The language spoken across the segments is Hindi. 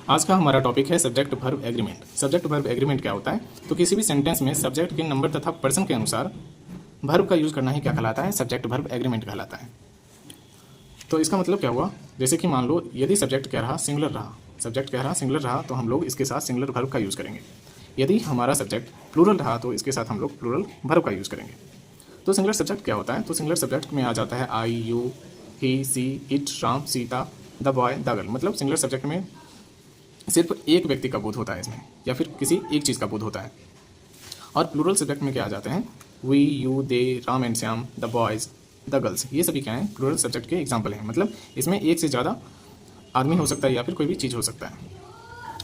आज का हमारा टॉपिक है subject verb agreement. Subject verb agreement क्या होता है? तो किसी भी सेंटेंस में सब्जेक्ट के नंबर तथा पर्सन के अनुसार वर्ब का यूज करना ही क्या कहलाता है? सब्जेक्ट वर्ब एग्रीमेंट कहलाता है। तो इसका मतलब क्या हुआ? जैसे कि मान लो यदि सब्जेक्ट कह रहा सिंगुलर रहा, सब्जेक्ट कह रहा सिंगुलर रहा तो हम लोग इसके साथ सिंगुलर वर्ब का यूज करेंगे। यदि हमारा सब्जेक्ट प्लूरल रहा तो इसके साथ हम लोग प्लूरल वर्ब का यूज करेंगे। तो सिंगुलर सब्जेक्ट क्या होता है? तो सिंगुलर सब्जेक्ट में आ जाता है I, you, he, she, it, Ram, Sita, the boy, the girl. मतलब सिंगुलर सब्जेक्ट में सिर्फ एक व्यक्ति का बोध होता है इसमें, या फिर किसी एक चीज़ का बोध होता है। और प्लूरल सब्जेक्ट में क्या आ जाते हैं? We, you, they, Ram and Shyam, the boys, the girls. ये सभी क्या हैं? प्लूरल सब्जेक्ट के एग्जाम्पल हैं। मतलब इसमें एक से ज़्यादा आदमी हो सकता है या फिर कोई भी चीज़ हो सकता है।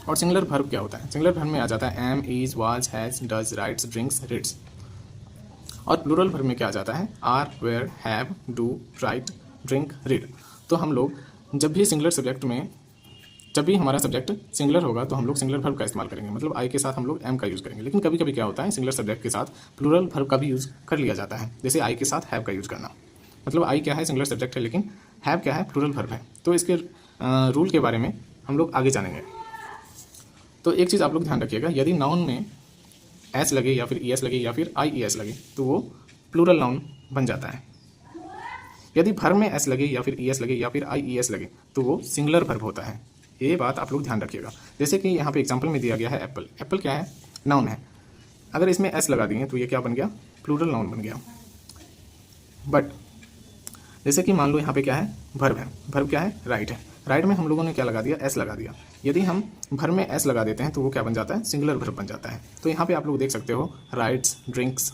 और सिंगुलर वर्ब क्या होता है? सिंगुलर वर्ब में आ जाता है am, is, was, has, does, writes, drinks, reads. और प्लूरल वर्ब में क्या आ जाता है? Are, were, have, do, write, drink, read. तो हम लोग जब भी सिंगुलर सब्जेक्ट में जब भी हमारा सब्जेक्ट सिंगुलर होगा तो हम लोग सिंगुलर वर्ब का इस्तेमाल करेंगे। मतलब आई के साथ हम लोग एम का यूज़ करेंगे। लेकिन कभी कभी क्या होता है, सिंगुलर सब्जेक्ट के साथ प्लूरल वर्ब का भी यूज़ कर लिया जाता है। जैसे आई के साथ हैव का यूज़ करना। मतलब आई क्या है? सिंगुलर सब्जेक्ट है, लेकिन हैव क्या है? प्लूरल वर्ब है। तो इसके रूल के बारे में हम लोग आगे जानेंगे। तो एक चीज़ आप लोग ध्यान रखिएगा, यदि नाउन में एस लगे या फिर ई एस लगे या फिर आई ई एस लगे तो वो प्लूरल नाउन बन जाता है। यदि वर्ब में एस लगे या फिर ई एस लगे या फिर आई ई एस लगे तो वो सिंगुलर वर्ब होता है। ये बात आप लोग ध्यान रखिएगा। जैसे कि यहाँ पे एग्जांपल में दिया गया है एप्पल। एप्पल क्या है? नाउन है। अगर इसमें एस लगा दिए तो ये क्या बन गया? प्लूरल नाउन बन गया। बट जैसे कि मान लो यहाँ पे क्या है? वर्ब है। वर्ब क्या है? राइट है। राइट में हम लोगों ने क्या लगा दिया? एस लगा दिया। यदि हम वर्ब में एस लगा देते हैं तो वो क्या बन जाता है? सिंगुलर वर्ब बन जाता है। तो यहाँ पे आप लोग देख सकते हो rights, drinks,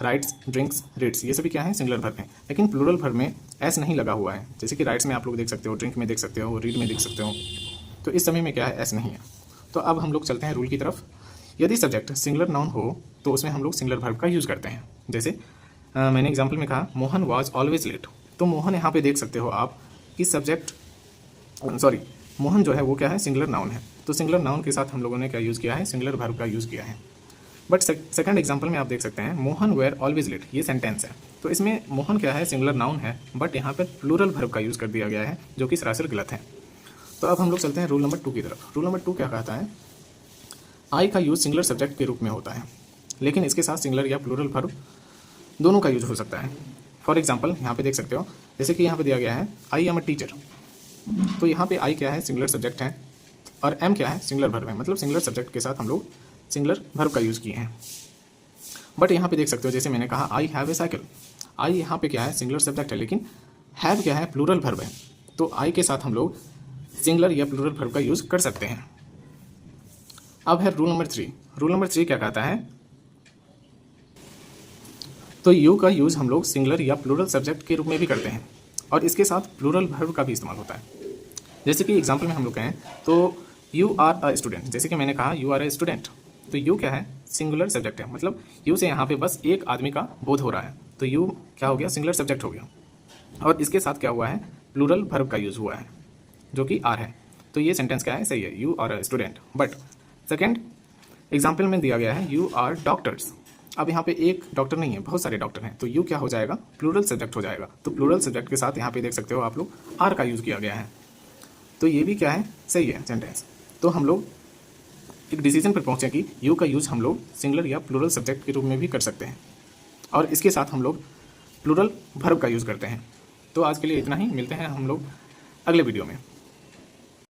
rights, drinks, reads, ये सभी क्या है? सिंगुलर वर्ब है। लेकिन प्लूरल वर्ब में एस नहीं लगा हुआ है। जैसे कि राइट्स में आप लोग देख सकते हो, ड्रिंक में देख सकते हो, रीड में देख सकते हो। तो इस समय में क्या है? एस नहीं है। तो अब हम लोग चलते हैं रूल की तरफ। यदि सब्जेक्ट सिंगुलर नाउन हो तो उसमें हम लोग सिंगुलर वर्ब का यूज़ करते हैं। जैसे मैंने एग्जाम्पल में कहा मोहन वॉज ऑलवेज लेट। तो मोहन यहाँ पे देख सकते हो आप कि सब्जेक्ट मोहन जो है वो क्या है? सिंगुलर नाउन है। तो सिंगुलर नाउन के साथ हम लोगों ने क्या यूज़ किया है? सिंगुलर वर्ब का यूज़ किया है। बट सेकंड एग्जांपल में आप देख सकते हैं मोहन वेयर ऑलवेज लेट। ये सेंटेंस है। तो इसमें मोहन क्या है? सिंगुलर नाउन है, बट यहाँ पर प्लूरल वर्ब का यूज़ कर दिया गया है, जो कि सरासर गलत है। तो अब हम लोग चलते हैं रूल नंबर 2 की तरफ। रूल नंबर 2 क्या कहता है? आई का यूज़ सिंगुलर सब्जेक्ट के रूप में होता है, लेकिन इसके साथ सिंगुलर या प्लूरल वर्ब दोनों का यूज हो सकता है। फॉर एग्जाम्पल यहाँ पे देख सकते हो, जैसे कि यहाँ पे दिया गया है आई एम अ टीचर। तो यहाँ पे आई क्या है? सिंगुलर सब्जेक्ट है, और एम क्या है? सिंगुलर वर्ब है। मतलब सिंगुलर सब्जेक्ट के साथ हम लोग सिंगुलर वर्ब का यूज़ किए हैं। बट यहाँ पे देख सकते हो, जैसे मैंने कहा आई हैव ए साइकिल। आई यहाँ पे क्या है? सिंगुलर सब्जेक्ट है, लेकिन हैव क्या है? प्लूरल वर्ब है। तो आई के साथ हम लोग सिंगुलर या प्लूरल वर्ब का यूज़ कर सकते हैं। अब है रूल नंबर 3। रूल नंबर 3 क्या कहता है? तो यू का यूज़ हम लोग सिंगुलर या प्लूरल सब्जेक्ट के रूप में भी करते हैं, और इसके साथ प्लूरल वर्ब का भी इस्तेमाल होता है। जैसे कि एग्जाम्पल में हम लोग कहें तो यू आर अ स्टूडेंट। जैसे कि मैंने कहा यू आर अ स्टूडेंट। तो यू क्या है? सिंगुलर सब्जेक्ट है। मतलब यू से यहाँ पे बस एक आदमी का बोध हो रहा है, तो यू क्या हो गया? सिंगुलर सब्जेक्ट हो गया। और इसके साथ क्या हुआ है? प्लूरल वर्ब का यूज़ हुआ है, जो कि आर है। तो ये सेंटेंस क्या है? सही है, you are a student. But second example में दिया गया है यू आर डॉक्टर्स। अब यहाँ पे एक डॉक्टर नहीं है, बहुत सारे डॉक्टर हैं, तो यू क्या हो जाएगा? प्लूरल सब्जेक्ट हो जाएगा। तो प्लूरल सब्जेक्ट के साथ यहाँ पे देख सकते हो आप लोग आर का यूज़ किया गया है। तो ये भी क्या है? सही है सेंटेंस। तो हम लोग एक डिसीजन पर पहुँचे कि यू का यूज़ हम लोग सिंगुलर या प्लूरल सब्जेक्ट के रूप में भी कर सकते हैं, और इसके साथ हम लोग प्लूरल वर्ब का यूज़ करते हैं। तो आज के लिए इतना ही। मिलते हैं हम लोग अगले वीडियो में।